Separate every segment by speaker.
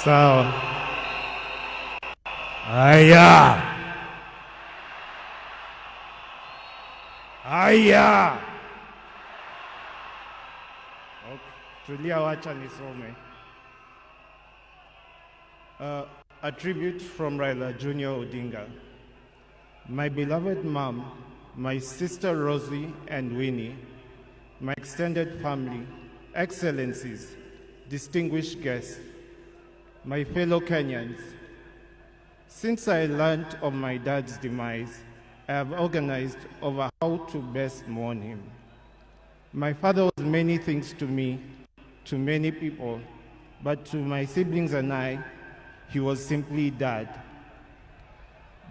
Speaker 1: Sawa. Haya. Haya. Okay. Tulia, wacha nisome. A tribute from Raila Jr. Odinga. My beloved mom, my sister Rosie and Winnie, my extended family, excellencies, distinguished guests, my fellow Kenyans. Since I learned of my dad's demise, I have organized over how to best mourn him. My father was many things to me, to many people, but to my siblings and I, he was simply Dad.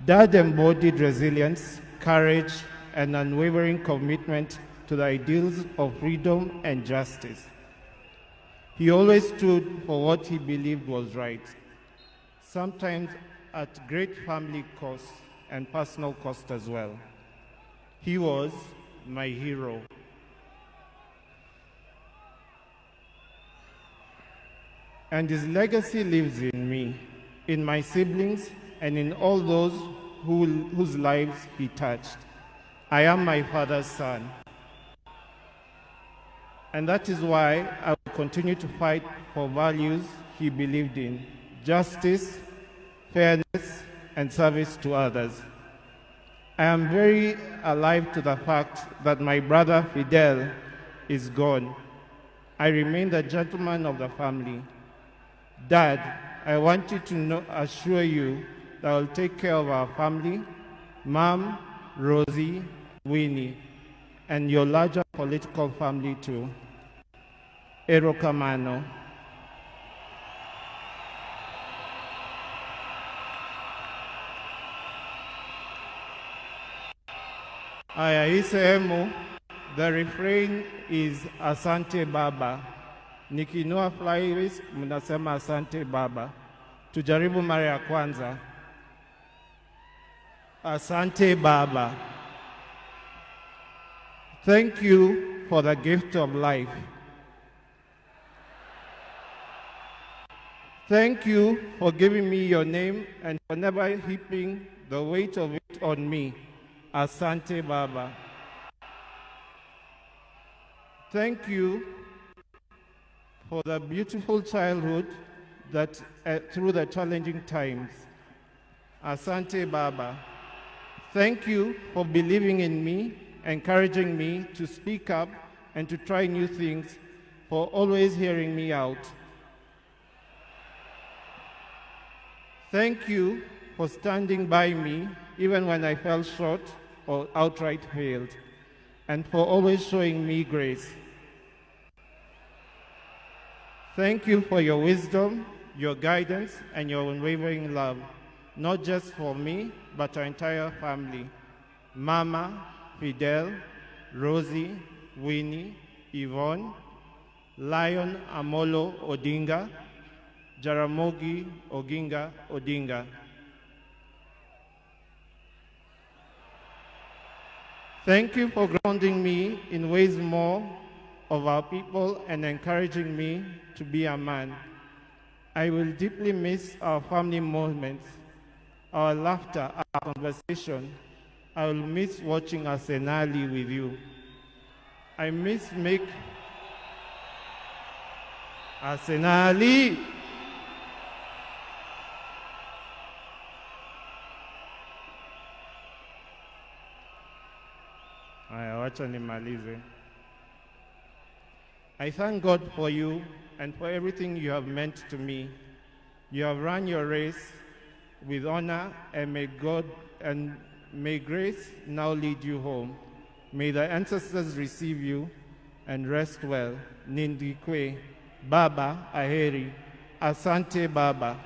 Speaker 1: Dad embodied resilience, courage, and unwavering commitment to the ideals of freedom and justice. He always stood for what he believed was right, sometimes at great family cost and personal cost as well. He was my hero. And his legacy lives in me, in my siblings, and in all those whose lives he touched. I am my father's son. And that is why I will continue to fight for values he believed in: justice, fairness, and service to others. I am very alive to the fact that my brother Fidel is gone. I remain the gentleman of the family. Dad, I want you to assure you that I will take care of our family, Mom, Rosie, Winnie, and your larger political family too. Erokamano. Aya, hii sehemu, the refrain is Asante Baba. Nikinua flyweights, mnasema Asante Baba. Tujaribu mara ya kwanza. Asante Baba. Thank you for the gift of life. Thank you for giving me your name and for never heaping the weight of it on me. Asante Baba. Thank you for the beautiful childhood that through the challenging times. Asante Baba. Thank you for believing in me, encouraging me to speak up and to try new things, for always hearing me out. Thank you for standing by me even when I fell short or outright failed, and for always showing me grace. Thank you for your wisdom, your guidance, and your unwavering love, not just for me, but our entire family. Mama, Fidel, Rosie, Winnie, Yvonne, Lion Amolo Odinga, Jaramogi Oginga Odinga. Thank you for grounding me in ways more of our people and encouraging me to be a man. I will deeply miss our family moments, our laughter, our conversation. I will miss watching Arsenali with you. I miss make Arsenali. Aya, wacha nimalize. I thank God for you and for everything you have meant to me. You have run your race with honor, and may grace now lead you home. May the ancestors receive you and rest well. Nindikwe, Baba Aheri, Asante Baba,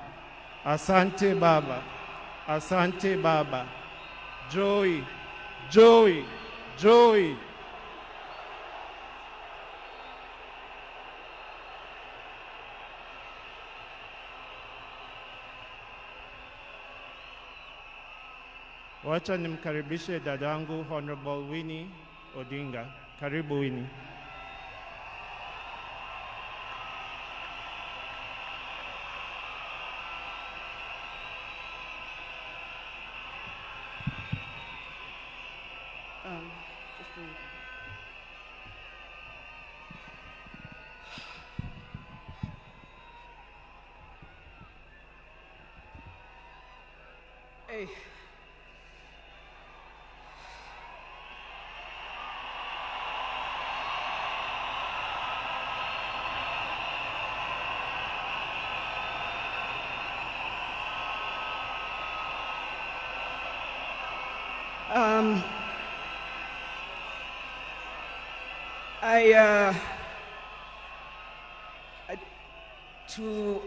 Speaker 1: Asante Baba, Asante Baba, Joey, Joey, Joey. Wacha nimkaribishe dadangu Honorable Winnie Odinga. Karibu Winnie.
Speaker 2: Hey. To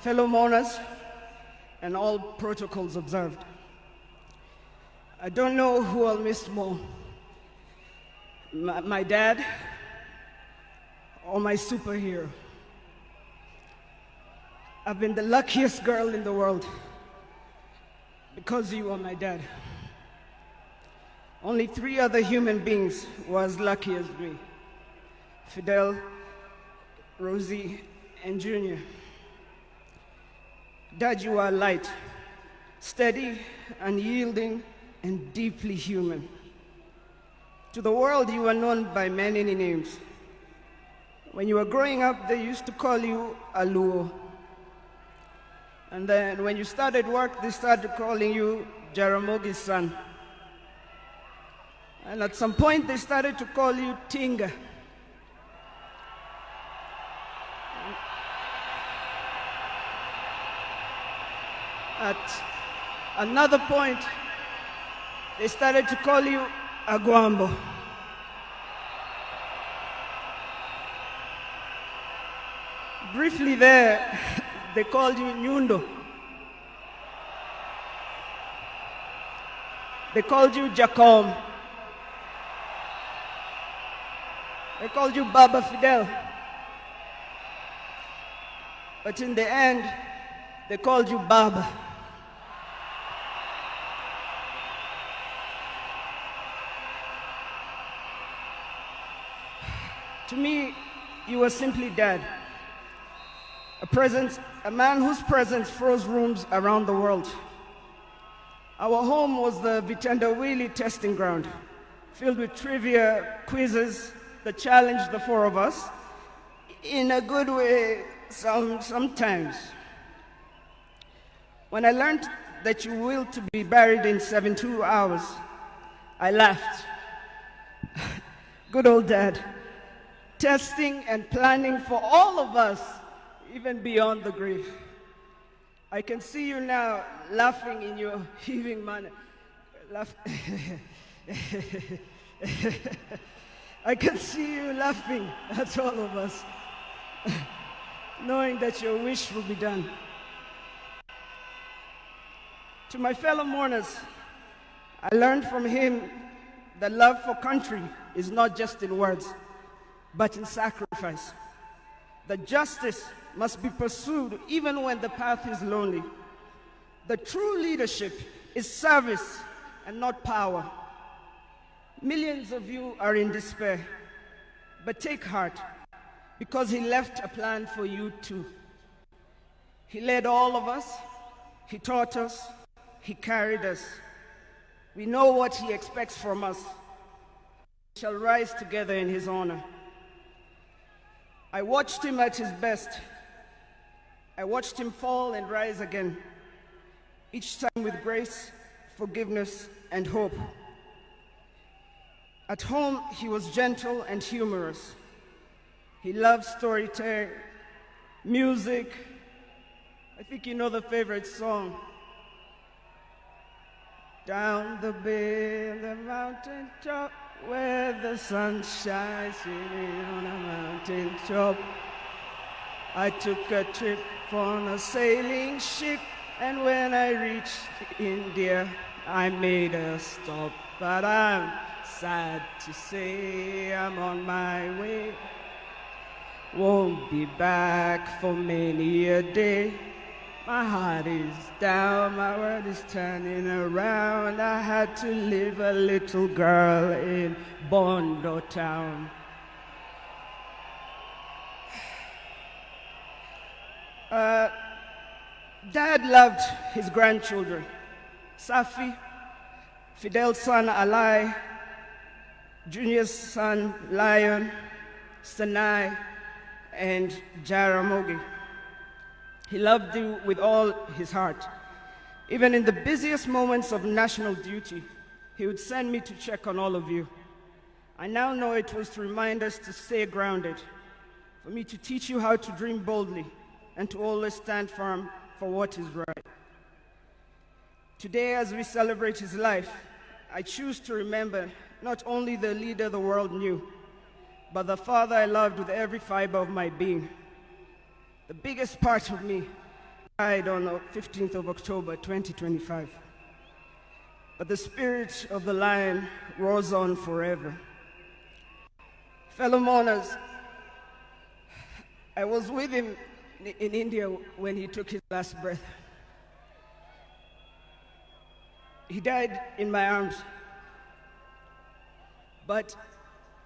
Speaker 2: fellow mourners and all protocols observed, I don't know who I'll miss more, my dad or my superhero. I've been the luckiest girl in the world because you are my dad. Only 3 other human beings were as lucky as me: Fidel, Rosie, and Junior. Dad, you are light, steady, unyielding, and deeply human. To the world, you are known by many names. When you were growing up, they used to call you Aluo. And then when you started work, they started calling you Jaramogi's son. And at some point, they started to call you Tinga. At another point, they started to call you Aguambo. Briefly there, they called you Nyundo. They called you Jacom. They called you Baba Fidel. But in the end, they called you Baba. To me, you were simply Dad. A man whose presence froze rooms around the world. Our home was the Vitendawili testing ground, filled with trivia, quizzes that challenged the 4 of us, in a good way sometimes. When I learned that you willed to be buried in 72 hours, I laughed. Good old Dad, testing and planning for all of us, even beyond the grave. I can see you now laughing in your heaving manner. I can see you laughing at all of us, knowing that your wish will be done. To my fellow mourners, I learned from him that love for country is not just in words, but in sacrifice. That justice must be pursued even when the path is lonely. The true leadership is service and not power. Millions of you are in despair, but take heart, because he left a plan for you too. He led all of us, he taught us, he carried us. We know what he expects from us. We shall rise together in his honor. I watched him at his best. I watched him fall and rise again, each time with grace, forgiveness, and hope. At home, he was gentle and humorous. He loved storytelling, music. I think you know the favorite song. Down the bay, the mountain top, where the sun shines on a mountain top. I took a trip on a sailing ship, and when I reached India, I made a stop. But I'm sad to say I'm on my way. Won't be back for many a day. My heart is down, my world is turning around. I had to leave a little girl in Bondo town. Dad loved his grandchildren. Safi, Fidel's son Alai, Junior's son, Lion, Sanai, and Jaramogi. He loved you with all his heart. Even in the busiest moments of national duty, he would send me to check on all of you. I now know it was to remind us to stay grounded, for me to teach you how to dream boldly, and to always stand firm for what is right. Today, as we celebrate his life, I choose to remember not only the leader the world knew, but the father I loved with every fiber of my being. The biggest part of me died on the 15th of October, 2025. But the spirit of the lion roars on forever. Fellow mourners, I was with him in India when he took his last breath. He died in my arms. But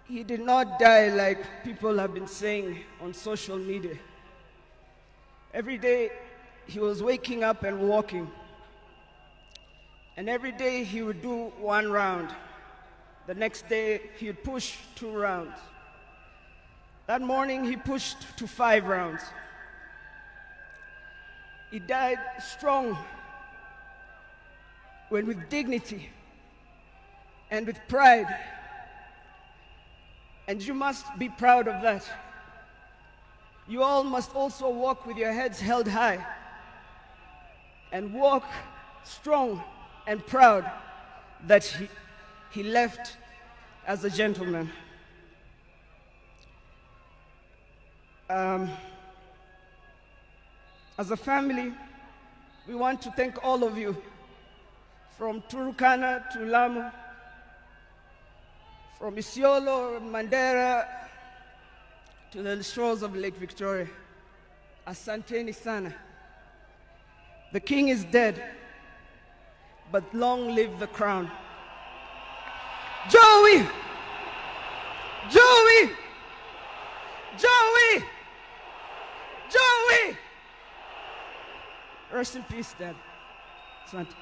Speaker 2: he did not die like people have been saying on social media. Every day he was waking up and walking. And every day he would do 1 round. The next day he would push 2 rounds. That morning he pushed to 5 rounds. He died strong, when with dignity and with pride. And you must be proud of that. You all must also walk with your heads held high and walk strong and proud that he left as a gentleman. As a family, we want to thank all of you, from Turkana to Lamu, from Isiolo, Mandera, to the shores of Lake Victoria. Asanteni sana. The king is dead, but long live the crown. Joey! Joey! Joey! Joey! Rest in peace, Dad. Asante.